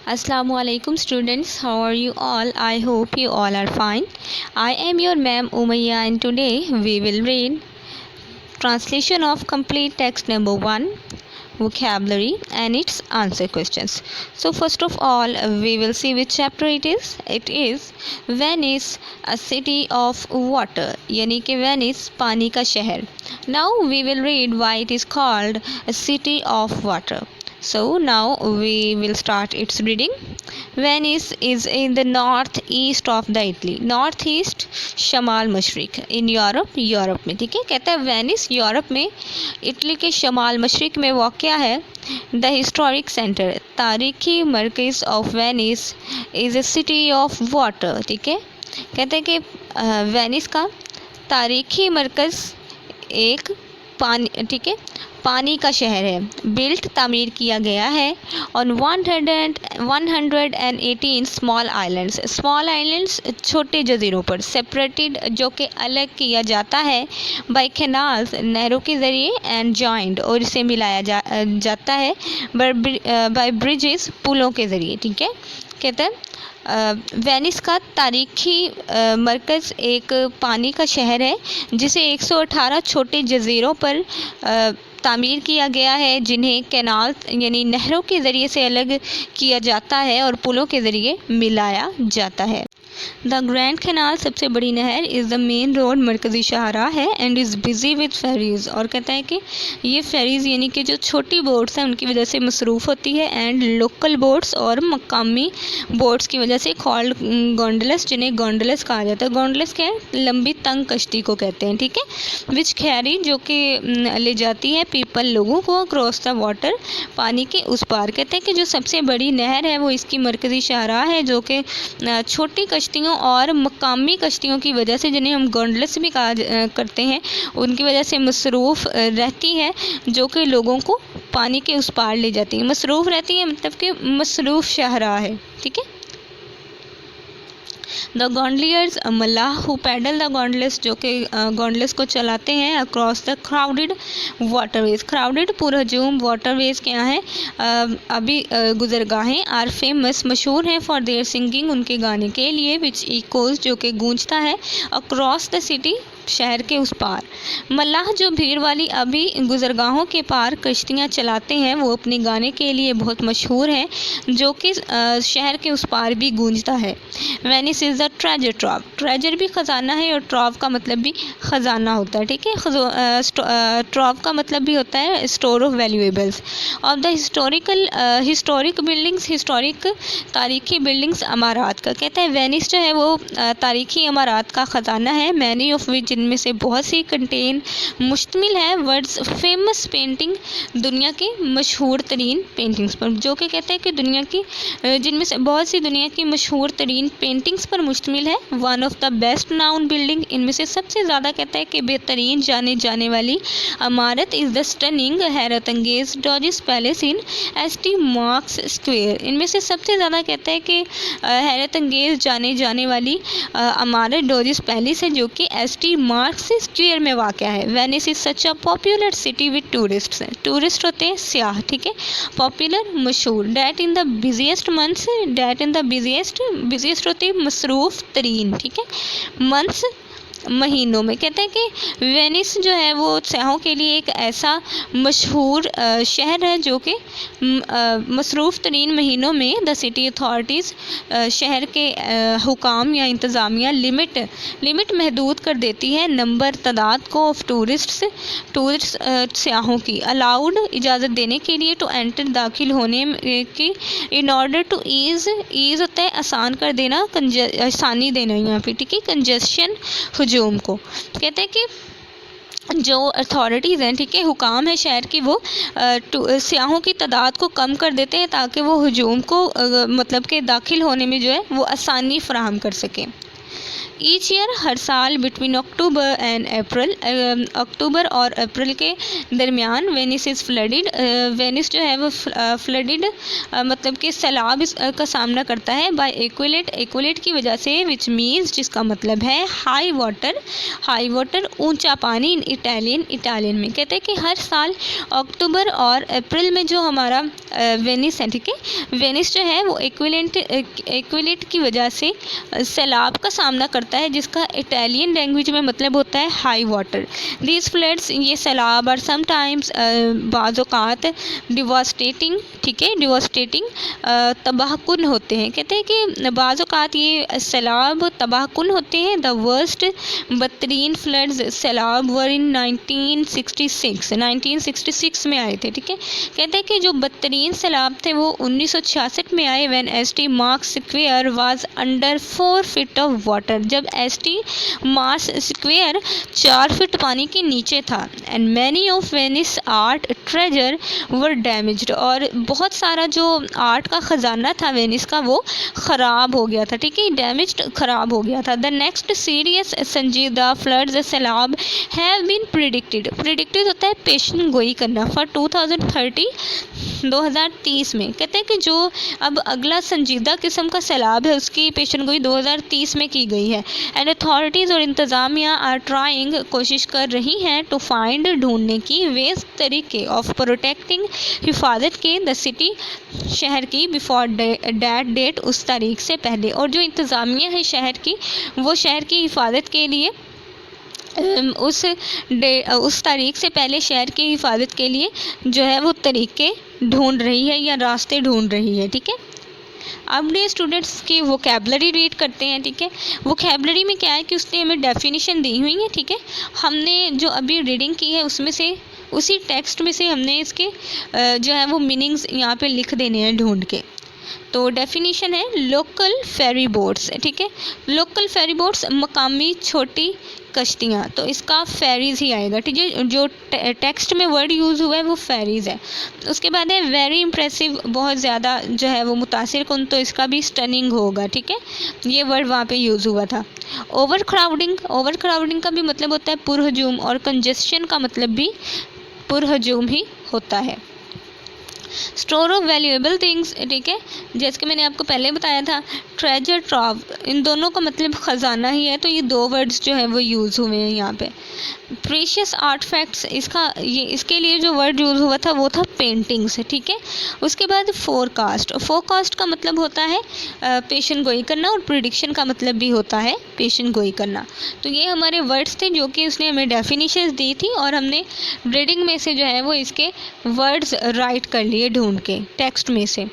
Assalamu alaikum students, how are you all? I hope you all are fine. I am your ma'am Umayya and today we will read translation of complete text number 1, vocabulary and its answer questions. So first of all we will see which chapter it is. It is Venice, a city of water, यानी कि Venice पानी का शहर. Now we will read why it is called a city of water. So now we will start its reading. Venice is in the northeast of the Italy. Northeast शमाल मशरिक in Europe में. ठीक है, कहता है वेनिस यूरोप में Italy के शमाल मशरिक में वाक़या है. द हिस्टोरिक सेंटर तारीखी मरकज़ of Venice is a city of water. ठीक है, कहते हैं कि वेनिस का तारीखी मरकज़ एक पानी, ठीक है, पानी का शहर है. बिल्ट तामीर किया गया है ऑन 118 स्मॉल आइलैंड्स छोटे जजीरों पर. सेपरेटेड जो कि अलग किया जाता है. बाय कैनाल्स नहरों के ज़रिए. एंड जॉइंड और इसे मिलाया जाता है. बाय ब्रिजेस पुलों के ज़रिए. ठीक है, कहते हैं वेनिस का तारीखी मरकज़ एक पानी का शहर है जिसे 118 छोटे जजीरों पर तामीर किया गया है, जिन्हें कैनाल यानी नहरों के ज़रिए से अलग किया जाता है और पुलों के ज़रिए मिलाया जाता है. द ग्रैंड कैनाल सबसे बड़ी नहर इज़ द मेन रोड मरकज़ी शाहराह है and is busy with ferries. और कहता है कि ये फेरीज़ यानी कि जो छोटी बोट्स हैं उनकी वजह से मसरूफ़ होती है. एंड लोकल बोट्स और मकामी बोट्स की वजह से कॉल्ड गोंडलस, जिन्हें गोंडलस कहा जाता है. गोंडलस क्या है? लंबी तंग कश्ती को कहते हैं. ठीक है, विच कैरी जो कि ले जाती है पीपल लोगों को अक्रॉस द वाटर पानी के उस पार. कहते हैं कि जो सबसे बड़ी नहर है वो इसकी मरकज़ी शाहराह है जो कि छोटी कश्तियों और मकामी कश्तियों की वजह से, जिन्हें हम गोंडलस भी कहा करते हैं, उनकी वजह से मसरूफ़ रहती है, जो कि लोगों को पानी के उस पार ले जाती है. मसरूफ़ रहती है मतलब कि मसरूफ़ शाहराह है. ठीक है, द गोंडलियर्स मल्लाह हु पैडल द गोंडलेस जो कि गोंडलेस को चलाते हैं across the crowded waterways. Crowded पुरहजूम वाटरवेज क्या हैं? अभी गुजरगाहें. आर फेमस मशहूर हैं फॉर देयर सिंगिंग उनके गाने के लिए. विच इकोज जो कि गूंजता है अक्रॉस द सिटी शहर के उस पार. मल्लाह जो भीड़ वाली अभी गुजरगाहों के पार कश्तियाँ चलाते हैं वो अपने गाने के लिए बहुत मशहूर हैं जो कि शहर के उस पार भी गूंजता है. Venice is the treasure trove. Treasure भी ख़जाना है और ट्रॉव का मतलब भी ख़जाना होता है. ठीक है, ट्रॉव का मतलब भी होता है store of valuables. Of the historic buildings historic तारीखी बिल्डिंग्स अमारात का. कहता है वेनिस जो है वो तारीखी अमारात का ख़जाना है. मैनी ऑफ विच जिनमें से बहुत सी कंटेन मुश्तमिल है वर्ड्स फेमस पेंटिंग दुनिया के मशहूर तरीन पेंटिंग्स पर. जो कि कहते हैं कि दुनिया की जिनमें से बहुत सी दुनिया की मशहूर तरीन पेंटिंग्स पर मुश्तमिल है. One of the best noun building इनमें से सबसे ज़्यादा कहता है कि बेहतरीन जाने जाने वाली इमारत इज़ द स्टनिंग हैरत अंगेज डॉजिस पैलेस इन एसटी मार्क्स स्क्वायर. इनमें से सबसे ज़्यादा कहता है कि हैरत अंगेज जाने जाने वाली इमारत डॉजिस पैलेस है जो कि एसटी मार्क्स स्क्वायर में वाक़ है. Venice is such a popular city with tourists. Tourist होते हैं स्याह. ठीक है, पॉपुलर मशहूर. That in the busiest months. That in the busiest होते हैं मसरूफ़ तरीन. ठीक है, मंथ्स महीनों में. कहते हैं कि वेनिस जो है वो सयाहों के लिए एक ऐसा मशहूर शहर है जो कि मसरूफ़ तरीन महीनों में द सिटी अथॉरिटीज़ शहर के हुकाम या इंतज़ामिया लिमिट महदूद कर देती है नंबर तादाद को ऑफ टूरिस्ट सयाहों की. अलाउड इजाज़त देने के लिए टू एंटर दाखिल होने की. इन ऑर्डर टू ईज़ होता है आसान कर देना, आसानी देना यहाँ पे. ठीक है, कंजस्शन हजूम को. कहते हैं कि जो अथॉरिटीज़ हैं, ठीक है, हुकाम है शहर की, वो सयाहों की तादाद को कम कर देते हैं ताकि वो हजूम को मतलब कि दाखिल होने में जो है वो आसानी फ़राहम कर सकें. ईच ईयर हर साल बिटवीन अक्टूबर एंड अप्रैल, अक्टूबर और अप्रैल के दरमियान वेनिस इज़ फ्लडेड, वेनिस जो है वो फ्लडेड मतलब कि सैलाब का सामना करता है बाय एक्विलेट की वजह से, विच मीन्स जिसका मतलब है हाई वाटर ऊंचा पानी इन इटालियन में। कहते हैं कि हर साल अक्टूबर और अप्रैल में जो हमारा वेनिस है, ठीक है, वेनिस जो है वो एक्विलेट की वजह से सैलाब का सामना करता है, जिसका इटालियन लैंग्वेज में मतलब होता है हाई वाटर। दीज फ्लड्स, ये सैलाब और समटाइम्स बाज़-औक़ात डिवास्टेटिंग, ठीक है, डिवास्टेटिंग तबाहकुन होते हैं। कहते हैं कि बाज़-औक़ात ये सैलाब तबाहकुन होते हैं। द वर्स्ट बदतरीन फ्लड्स सैलाब वर इन 1966 में आए थे, ठीक है। कहते हैं कि जो बदतरीन सैलाब थे वो 1966 में आए, when ST mark square was under 4 feet of water, जब एसटी मार्क स्क्वायर 4 फीट पानी के नीचे था। And many of Venice art treasure were damaged, और बहुत सारा जो आर्ट का ख़जाना था वेनिस का वो ख़राब हो गया था, ठीक है, डैमेज्ड, ख़राब हो गया था। द नेक्स्ट सीरियस संजीदा फ्लड्स सैलाब हैव बीन प्रिडिक्टेड होता है पेशन गोई करना फॉर 2030 में। कहते हैं कि जो अब अगला संजीदा किस्म का सैलाब है उसकी पेशन गोई 2030 में की गई है। एंड अथॉरिटीज़ और इंतज़ामिया आर ट्राइंग, कोशिश कर रही हैं, टू फाइंड, ढूंढने की, वेज तरीके ऑफ प्रोटेक्टिंग, हिफाजत के, द सिटी, शहर की, बिफोर डैट डेट, उस तारीख से पहले। और जो इंतज़ामिया है शहर की, वो शहर की हिफाजत के लिए उस तारीख से पहले शहर की हिफाजत के लिए जो है वो तरीके ढूंढ रही है या रास्ते ढूंढ रही है, ठीक है। अब डे स्टूडेंट्स की वोकैबलरी रीड करते हैं, ठीक है। वोकैबलरी में क्या है कि उसने हमें डेफिनेशन दी हुई है, ठीक है। हमने जो अभी रीडिंग की है उसमें से, उसी टेक्स्ट में से हमने इसके जो है वो मीनिंग्स यहाँ पे लिख देने हैं ढूंढ के। तो डेफिनेशन है लोकल फेरी बोट्स, ठीक है। लोकल फेरी बोट्स मकामी छोटी कश्तियाँ, तो इसका फेरीज़ ही आएगा, ठीक है। जो टेक्स्ट में वर्ड यूज़ हुआ है वो फेरीज़ है। उसके बाद है वेरी इंप्रेसिव, बहुत ज़्यादा जो है वो मुतासिर कुन, तो इसका भी स्टनिंग होगा, ठीक है, ये वर्ड वहाँ पे यूज़ हुआ था। ओवर क्राउडिंग का भी मतलब होता है पुरहजूम, और कंजेस्शन का मतलब भी पुरहजूम ही होता है। स्टोर ऑफ वैल्यूएबल थिंग्स, ठीक है, जैसे कि मैंने आपको पहले बताया था। ट्रेजर ट्रॉव, इन दोनों का मतलब ख़जाना ही है, तो ये दो वर्ड्स जो है वो यूज़ हुए हैं यहाँ पे। प्रीशियस आर्टफैक्ट्स, इसके लिए जो वर्ड यूज़ हुआ था वो था पेंटिंग्स, ठीक है। उसके बाद फोरकास्ट का मतलब होता है पेशन गोई करना, और प्रिडिक्शन का मतलब भी होता है पेशन गोई करना। तो ये हमारे वर्ड्स थे जो कि उसने हमें डेफिनेशंस दी थी, और हमने रीडिंग में से जो है वो इसके वर्ड्स राइट कर लिए ढूंढ के टेक्स्ट में से।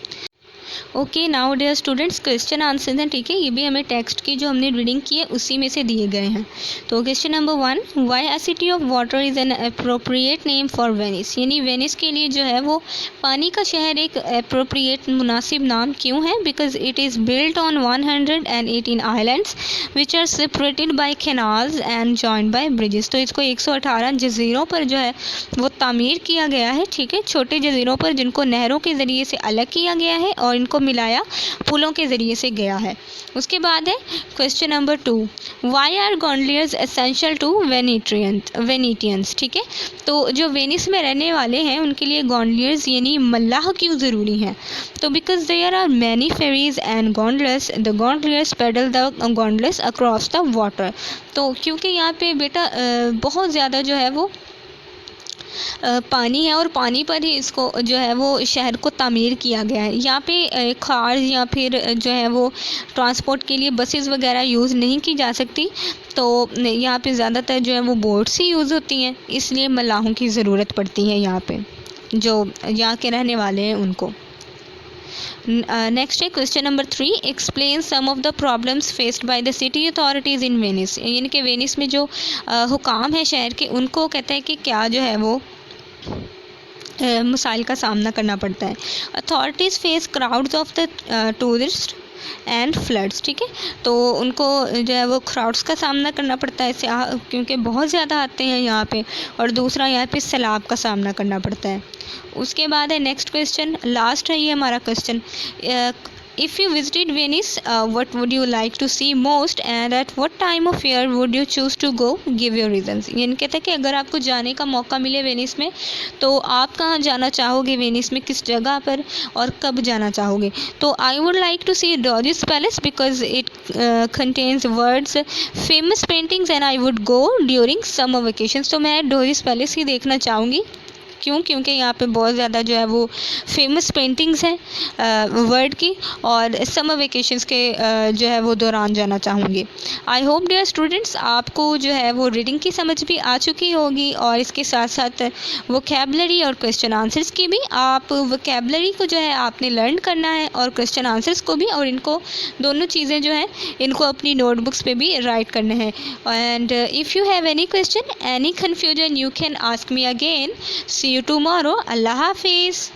Okay, now dear students, question answer हैं, ठीक है, ये भी हमें टेक्स्ट की जो हमने रीडिंग की है उसी में से दिए गए हैं। तो question number 1, why a city of water is an appropriate name for Venice, यानी वेनिस के लिए जो है वो पानी का शहर एक अप्रोप्रिएट मुनासिब नाम क्यों है? Because it is built on 118 islands which are separated by canals and joined by bridges. तो इसको 118 जजीरों पर जो है वो तामीर किया गया है, ठीक है, छोटे जजीरों पर जिनको नहरों के ज़रिए से अलग किया गया है और इनको मिलाया पुलों के ज़रिए से गया है। उसके बाद है question number 2, why are gondoliers essential to Venetians, ठीक है। तो जो वेनिस में रहने वाले हैं उनके लिए गोंडलियर्स यानी मल्लाह क्यों ज़रूरी हैं? तो because there are many ferries and gondolas, the gondoliers paddle the gondolas across the water. तो क्योंकि यहाँ पे बेटा बहुत ज़्यादा जो है वो पानी है, और पानी पर ही इसको जो है वो शहर को तामीर किया गया है। यहाँ पे कार या फिर जो है वो ट्रांसपोर्ट के लिए बसेस वगैरह यूज़ नहीं की जा सकती, तो यहाँ पे ज़्यादातर जो है वो बोट्स ही यूज़ होती हैं, इसलिए मल्लाहों की ज़रूरत पड़ती है यहाँ पे जो यहाँ के रहने वाले हैं उनको। नेक्स्ट है question number 3, explain some of the problems faced by the city authorities in Venice, यानी कि वेनिस में जो हुकाम है शहर के उनको कहते हैं कि क्या जो है वो मसाइल का सामना करना पड़ता है। Authorities face crowds of the tourist and floods, ठीक है, तो उनको जो है वो क्राउड्स का सामना करना पड़ता है क्योंकि बहुत ज़्यादा आते हैं यहाँ पे, और दूसरा यहाँ पे सैलाब का सामना करना पड़ता है। उसके बाद है नेक्स्ट क्वेश्चन, लास्ट है ये हमारा question, if you visited Venice, what would you like to see most and at what time of year would you choose to go? Give your reasons. यानी कहता है कि अगर आपको जाने का मौका मिले वेनिस में तो आप कहाँ जाना चाहोगे, वेनिस में किस जगह पर और कब जाना चाहोगे? तो I would like to see Doris palace because it contains words famous paintings and I would go during summer vacations. तो मैं डोरिस पैलेस ही देखना चाहूँगी। क्यों? क्योंकि यहाँ पे बहुत ज़्यादा जो है वो फेमस पेंटिंग्स हैं वर्ड की, और समर वेकेशंस के जो है वो दौरान जाना चाहूँगी। आई होप डियर स्टूडेंट्स आपको जो है वो रीडिंग की समझ भी आ चुकी होगी, और इसके साथ साथ वोकैबुलरी और क्वेश्चन आंसर्स की भी। आप वोकैबुलरी को जो है आपने लर्न करना है और क्वेश्चन आंसर्स को भी, और इनको दोनों चीज़ें जो हैं इनको अपनी नोटबुक्स पे भी राइट करने हैं। And if you have any question, any confusion, you can ask me again. See you tomorrow. Allah Hafiz.